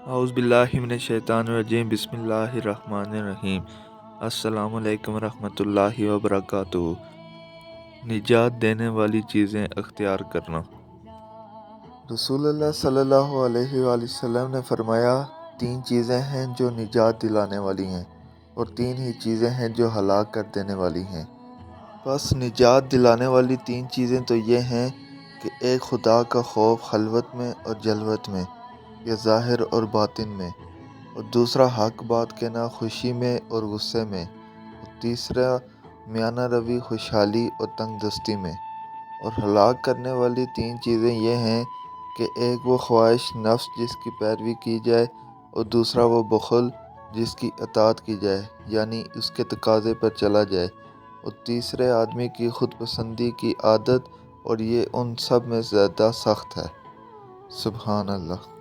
اعوذ باللہ من الشیطان الرجیم بسم اللہ الرحمن الرحیم السلام علیکم ورحمۃ اللہ وبرکاتہ۔ نجات دینے والی چیزیں اختیار کرنا۔ رسول اللہ صلی اللہ علیہ وآلہ وسلم نے فرمایا، 3 چیزیں ہیں جو نجات دلانے والی ہیں اور 3 ہی چیزیں ہیں جو ہلاک کر دینے والی ہیں۔ بس نجات دلانے والی 3 چیزیں تو یہ ہیں کہ ایک خدا کا خوف خلوت میں اور جلوت میں یا ظاہر اور باطن میں، اور دوسرا حق بات کہنا خوشی میں اور غصے میں، اور تیسرا میانہ روی خوشحالی اور تنگ دستی میں۔ اور ہلاک کرنے والی 3 چیزیں یہ ہیں کہ ایک وہ خواہش نفس جس کی پیروی کی جائے، اور دوسرا وہ بخل جس کی اطاعت کی جائے یعنی اس کے تقاضے پر چلا جائے، اور تیسرے آدمی کی خود پسندی کی عادت، اور یہ ان سب میں زیادہ سخت ہے۔ سبحان اللہ۔